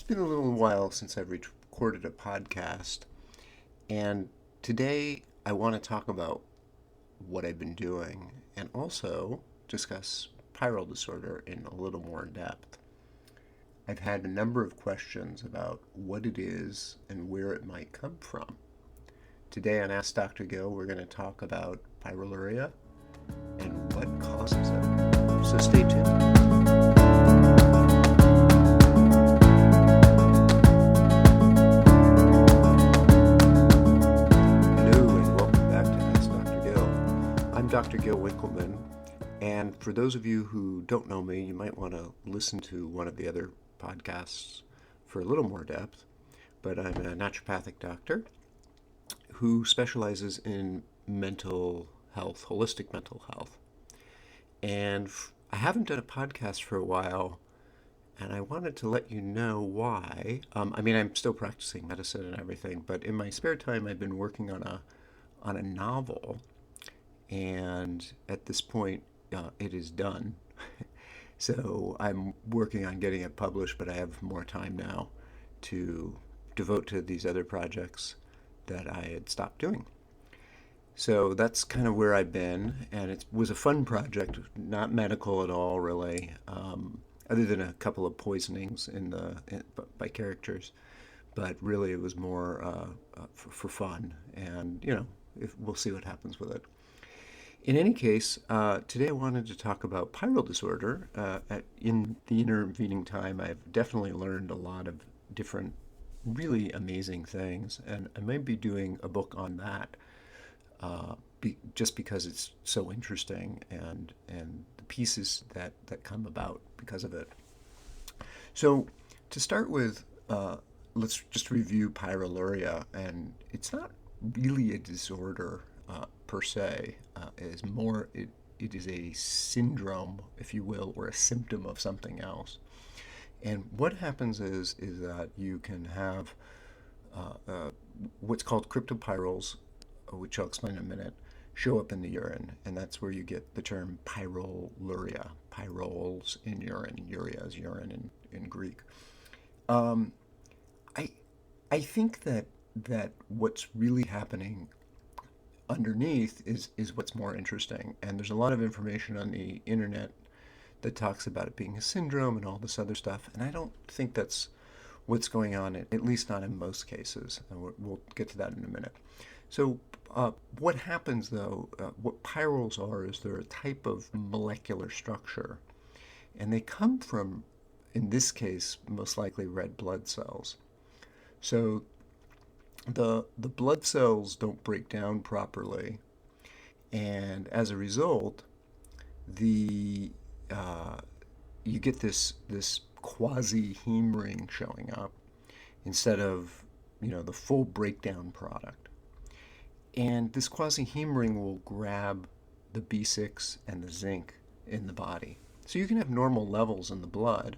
been a little while since I've recorded a podcast, and today I want to talk about what I've been doing and also discuss pyrrole disorder in a little more depth. I've had a number of questions about what it is and where it might come from. Today on Ask Dr. Gill, we're going to talk about pyroluria and what causes it. So stay tuned. Dr. Gil Winkleman, and for those of you who don't know me, you might want to listen to one of the other podcasts for a little more depth, but I'm a naturopathic doctor who specializes in mental health, holistic mental health, and I haven't done a podcast for a while, and I wanted to let you know why. I'm still practicing medicine and everything, but in my spare time I've been working on a novel. And at this point, it is done. So I'm working on getting it published, but I have more time now to devote to these other projects that I had stopped doing. So that's kind of where I've been, and it was a fun project, not medical at all, really, other than a couple of poisonings by characters. But really, it was more for fun, and we'll see what happens with it. In any case, today I wanted to talk about pyrrole disorder. In the intervening time, I've definitely learned a lot of different really amazing things, and I may be doing a book on that just because it's so interesting and the pieces that come about because of it. So to start with, let's just review pyroluria, and it's not really a disorder per se. It is a syndrome, if you will, or a symptom of something else. And what happens is that you can have what's called cryptopyrroles, which I'll explain in a minute, show up in the urine, and that's where you get the term pyroluria. Pyrroles in urine, urea is urine in Greek. I think that what's really happening underneath is what's more interesting, and there's a lot of information on the internet that talks about it being a syndrome and all this other stuff, and I don't think that's what's going on, at least not in most cases, and we'll get to that in a minute. So what happens though, what pyrroles are is they're a type of molecular structure, and they come from, in this case, most likely red blood cells. So the blood cells don't break down properly, and as a result, you get this quasi-heme ring showing up instead of the full breakdown product. And this quasi-heme ring will grab the B6 and the zinc in the body. So you can have normal levels in the blood,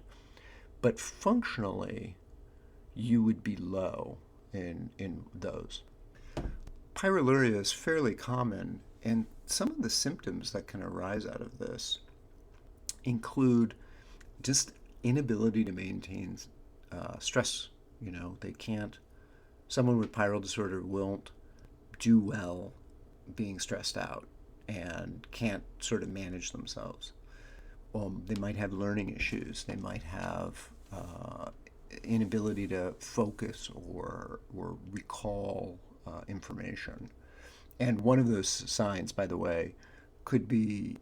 but functionally you would be low in those. Pyroluria is fairly common, and some of the symptoms that can arise out of this include just inability to maintain stress. Someone with pyrrole disorder won't do well being stressed out and can't sort of manage themselves. They might have learning issues. They might have inability to focus or recall information. And one of those signs, by the way, could be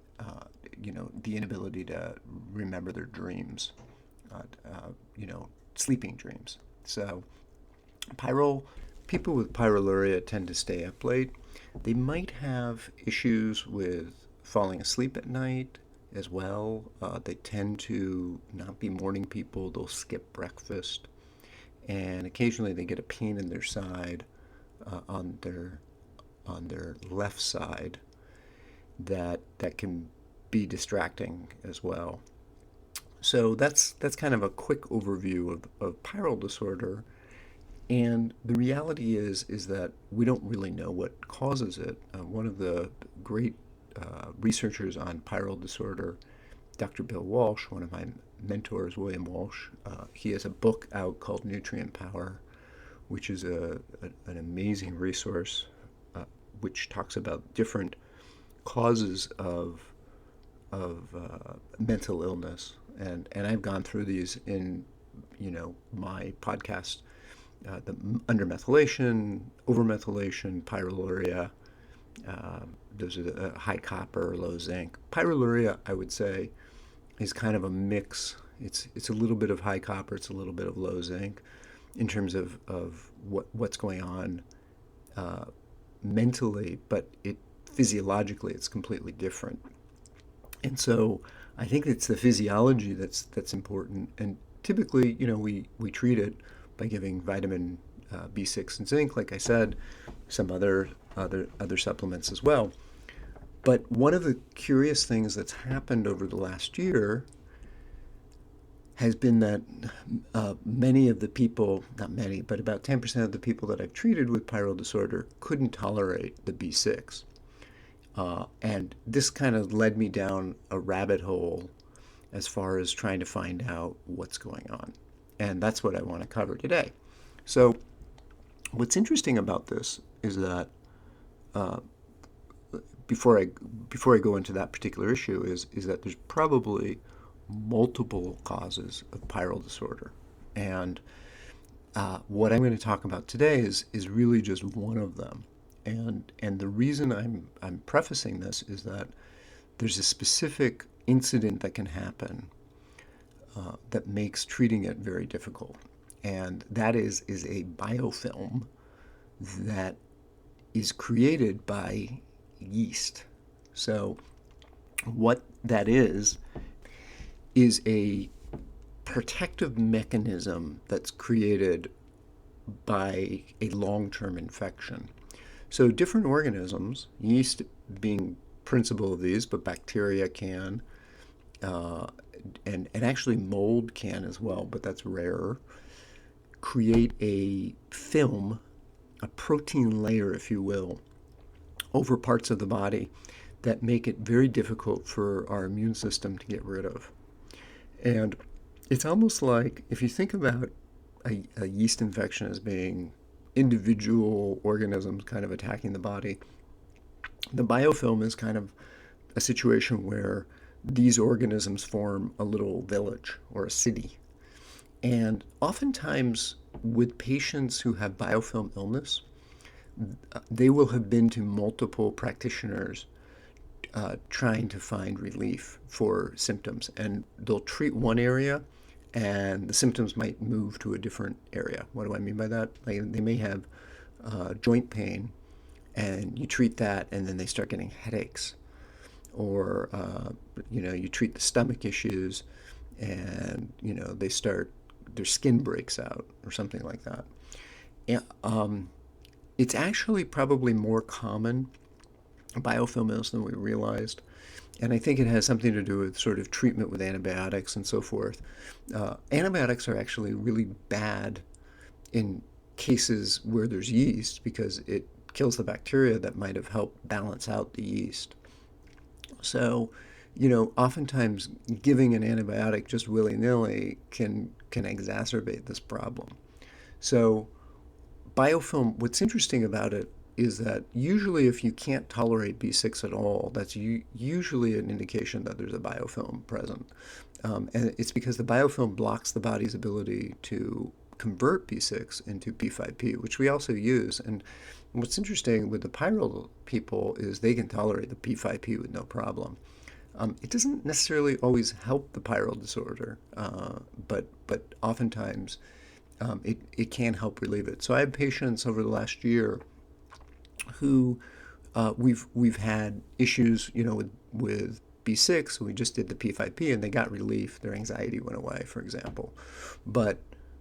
the inability to remember their dreams, sleeping dreams. So people with pyroluria tend to stay up late. They might have issues with falling asleep at night as well. They tend to not be morning people. They'll skip breakfast, and occasionally they get a pain in their side, on their left side, that can be distracting as well. So that's kind of a quick overview of pyrrole disorder. And the reality is that we don't really know what causes it. One of the great researchers on pyrrole disorder, Dr. Bill Walsh, one of my mentor is William Walsh. He has a book out called Nutrient Power, which is an amazing resource which talks about different causes of mental illness. And I've gone through these in my podcast, the undermethylation, overmethylation, pyroluria. Those are high copper, low zinc. Pyroluria, I would say, is kind of a mix. It's a little bit of high copper, it's a little bit of low zinc in terms of what's going on mentally, but physiologically it's completely different. And so I think it's the physiology that's important. And typically, we treat it by giving vitamin B6 and zinc, like I said, some other supplements as well. But one of the curious things that's happened over the last year has been that many of the people, not many, but about 10% of the people that I've treated with pyrrole disorder couldn't tolerate the B6. And this kind of led me down a rabbit hole as far as trying to find out what's going on. And that's what I want to cover today. So what's interesting about this is that before I go into that particular issue is that there's probably multiple causes of pyrrole disorder. And what I'm going to talk about today is really just one of them. And the reason I'm prefacing this is that there's a specific incident that can happen that makes treating it very difficult. And that is a biofilm that is created by yeast. So what that is a protective mechanism that's created by a long-term infection. So different organisms, yeast being principal of these, but bacteria can, and actually mold can as well, but that's rarer, create a film, a protein layer, if you will, over parts of the body that make it very difficult for our immune system to get rid of. And it's almost like, if you think about a yeast infection as being individual organisms kind of attacking the body, the biofilm is kind of a situation where these organisms form a little village or a city. And oftentimes with patients who have biofilm illness, they will have been to multiple practitioners trying to find relief for symptoms. And they'll treat one area and the symptoms might move to a different area. What do I mean by that? Like, they may have joint pain and you treat that and then they start getting headaches. Or, you treat the stomach issues and, their skin breaks out or something like that. And, it's actually probably more common biofilm illness than we realized. And I think it has something to do with sort of treatment with antibiotics and so forth. Antibiotics are actually really bad in cases where there's yeast because it kills the bacteria that might have helped balance out the yeast. So, oftentimes giving an antibiotic just willy-nilly can exacerbate this problem. So biofilm, what's interesting about it is that usually if you can't tolerate B6 at all, that's usually an indication that there's a biofilm present. And it's because the biofilm blocks the body's ability to convert B6 into P5P, which we also use. And what's interesting with the pyrrole people is they can tolerate the P5P with no problem. It doesn't necessarily always help the pyrrole disorder, but oftentimes it can help relieve it. So I have patients over the last year who we've had issues, with B6. So we just did the P5P and they got relief. Their anxiety went away, for example, but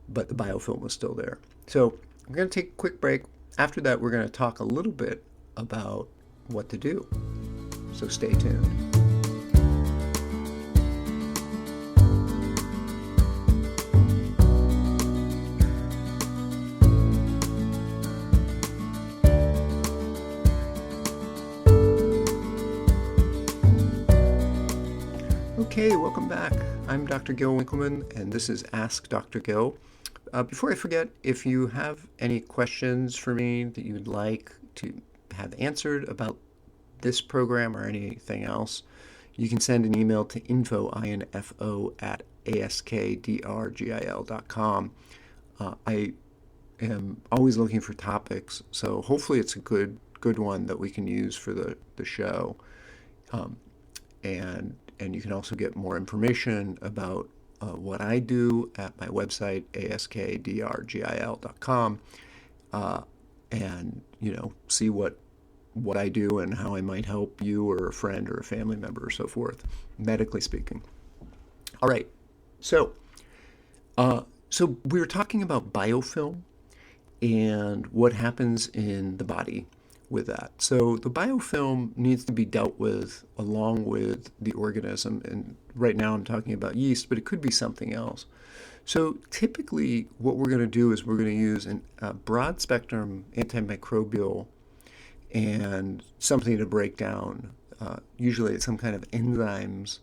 the biofilm was still there. So we're going to take a quick break. After that, we're going to talk a little bit about what to do. So stay tuned. Okay, welcome back. I'm Dr. Gil Winkleman, and this is Ask Dr. Gil. Before I forget, if you have any questions for me that you would like to have answered about this program or anything else, you can send an email to info at askdrgil.com. I am always looking for topics, so hopefully it's a good one that we can use for the show. And you can also get more information about what I do at my website, askdrgil.com, and see what I do and how I might help you or a friend or a family member or so forth, medically speaking. All right, so we were talking about biofilm and what happens in the body with that. So the biofilm needs to be dealt with along with the organism. And right now I'm talking about yeast, but it could be something else. So typically what we're going to do is we're going to use a broad spectrum antimicrobial and something to break down. Usually it's some kind of enzymes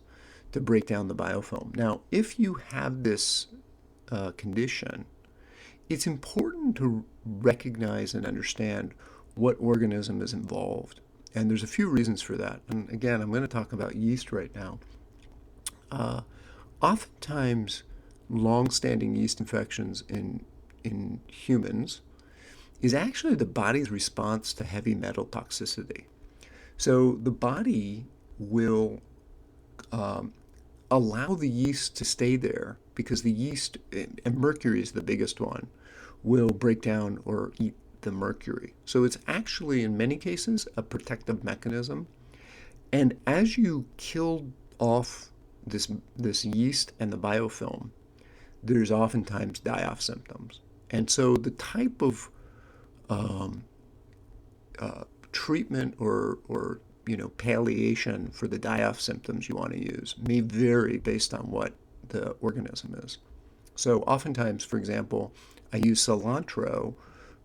to break down the biofilm. Now, if you have this condition, it's important to recognize and understand what organism is involved. And there's a few reasons for that. And again, I'm going to talk about yeast right now. Oftentimes, long-standing yeast infections in humans is actually the body's response to heavy metal toxicity. So the body will allow the yeast to stay there because the yeast, and mercury is the biggest one, will break down or eat the mercury. So it's actually, in many cases, a protective mechanism. And as you kill off this yeast and the biofilm, there's oftentimes die-off symptoms. And so the type of treatment or palliation for the die-off symptoms you want to use may vary based on what the organism is. So oftentimes, for example, I use cilantro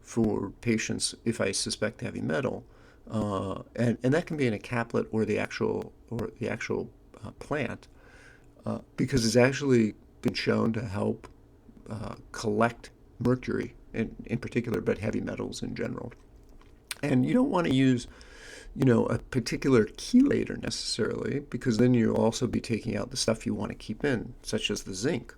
for patients if I suspect heavy metal, and that can be in a caplet or the actual plant, because it's actually been shown to help collect mercury in particular, but heavy metals in general. And you don't want to use a particular chelator necessarily, because then you'll also be taking out the stuff you want to keep in, such as the zinc.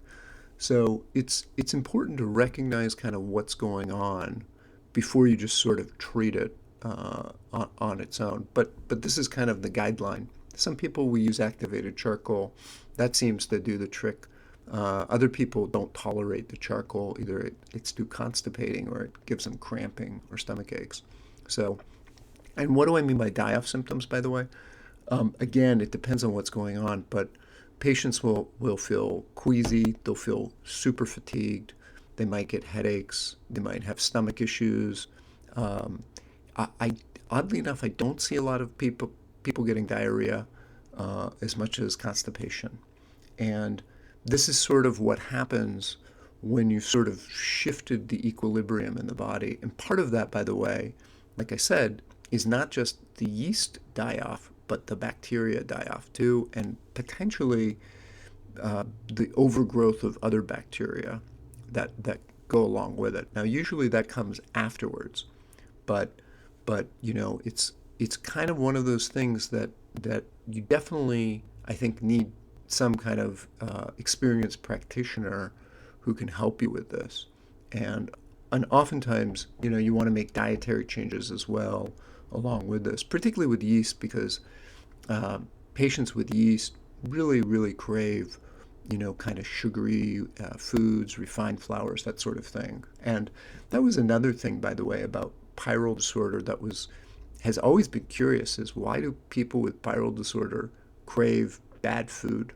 So it's important to recognize kind of what's going on before you just sort of treat it on its own. But this is kind of the guideline. Some people will use activated charcoal. That seems to do the trick. Other people don't tolerate the charcoal. Either it's too constipating or it gives them cramping or stomach aches. So, and what do I mean by die-off symptoms, by the way? Again, it depends on what's going on, but patients will feel queasy, they'll feel super fatigued, they might get headaches, they might have stomach issues. Oddly enough, I don't see a lot of people getting diarrhea as much as constipation. And this is sort of what happens when you've sort of shifted the equilibrium in the body. And part of that, by the way, like I said, is not just the yeast die-off, but the bacteria die off too, and potentially the overgrowth of other bacteria that go along with it. Now, usually that comes afterwards, but it's kind of one of those things that you definitely, I think, need some kind of experienced practitioner who can help you with this. And oftentimes, you want to make dietary changes as well along with this, particularly with yeast, because patients with yeast really, really crave, kind of sugary foods, refined flours, that sort of thing. And that was another thing, by the way, about pyrrole disorder that has always been curious, is why do people with pyrrole disorder crave bad food,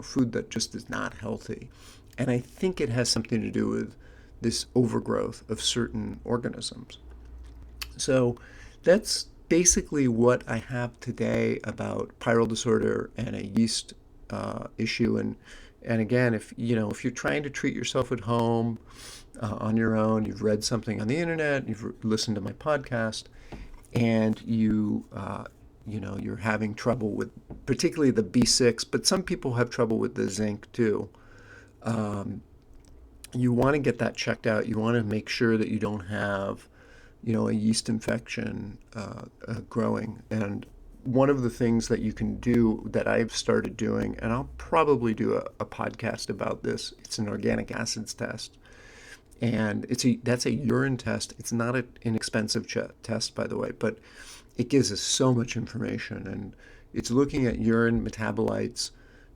food that just is not healthy? And I think it has something to do with this overgrowth of certain organisms. So that's basically what I have today about pyrrole disorder and a yeast issue. And again, if you're trying to treat yourself at home on your own, you've read something on the internet, you've listened to my podcast, and you you're having trouble with particularly the B6, but some people have trouble with the zinc too. You want to get that checked out. You want to make sure that you don't have, a yeast infection growing. And one of the things that you can do that I've started doing, and I'll probably do a podcast about this, it's an organic acids test. And that's a urine test. It's not an inexpensive test, by the way, but it gives us so much information. And it's looking at urine metabolites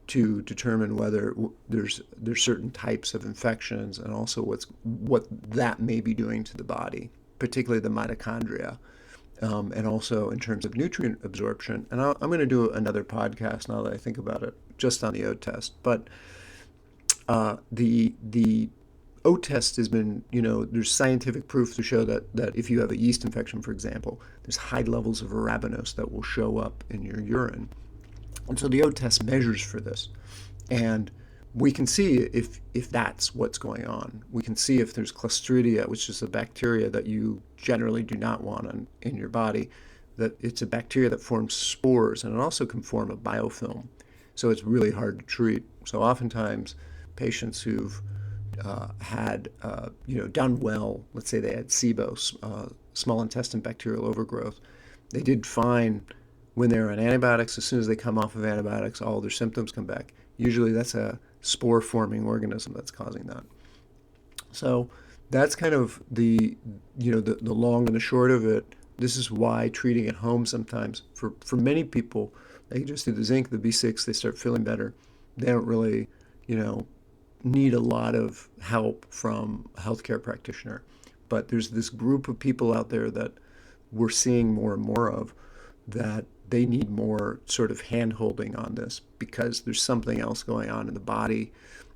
to determine whether there's certain types of infections, and also what that may be doing to the body, particularly the mitochondria, and also in terms of nutrient absorption. And I'm going to do another podcast now that I think about it, just on the O test. But the O test has been, there's scientific proof to show that if you have a yeast infection, for example, there's high levels of arabinose that will show up in your urine. And so the O test measures for this. And we can see if that's what's going on. We can see if there's Clostridia, which is a bacteria that you generally do not want in your body, that it's a bacteria that forms spores, and it also can form a biofilm. So it's really hard to treat. So oftentimes patients who've had, done well, let's say they had SIBO, small intestine bacterial overgrowth, they did fine when they're on antibiotics. As soon as they come off of antibiotics, all their symptoms come back. Usually that's a spore-forming organism that's causing that. So that's kind of the long and the short of it. This is why treating at home sometimes, for many people, they just do the zinc, the B6, they start feeling better. They don't really, need a lot of help from a healthcare practitioner. But there's this group of people out there that we're seeing more and more of, that they need more sort of hand-holding on this, because there's something else going on in the body,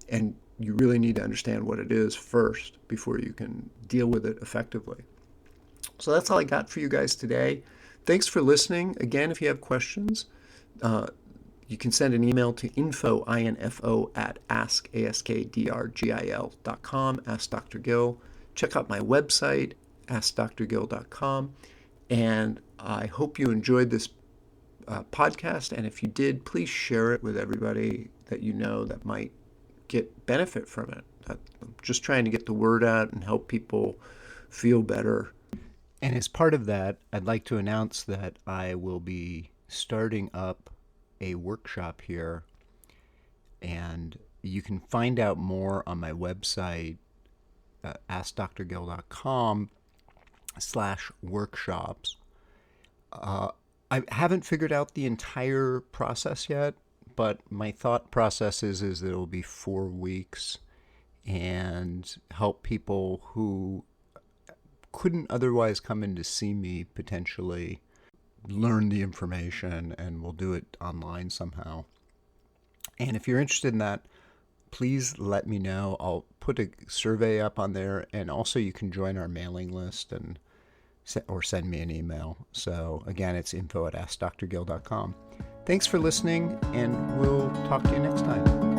and you really need to understand what it is first before you can deal with it effectively. So that's all I got for you guys today. Thanks for listening. Again, if you have questions, you can send an email to info at askdrgil.com, Ask Dr. Gill. Check out my website, askdrgill.com. And I hope you enjoyed this podcast. And if you did, please share it with everybody that you know that might get benefit from it. I'm just trying to get the word out and help people feel better. And as part of that, I'd like to announce that I will be starting up a workshop here, and you can find out more on my website, askdrgill.com/workshops. I haven't figured out the entire process yet, but my thought process is that it'll be 4 weeks and help people who couldn't otherwise come in to see me potentially learn the information, and we'll do it online somehow. And if you're interested in that, please let me know. I'll put a survey up on there, and also you can join our mailing list or send me an email. So again, it's info at askdrgill.com. Thanks for listening, and we'll talk to you next time.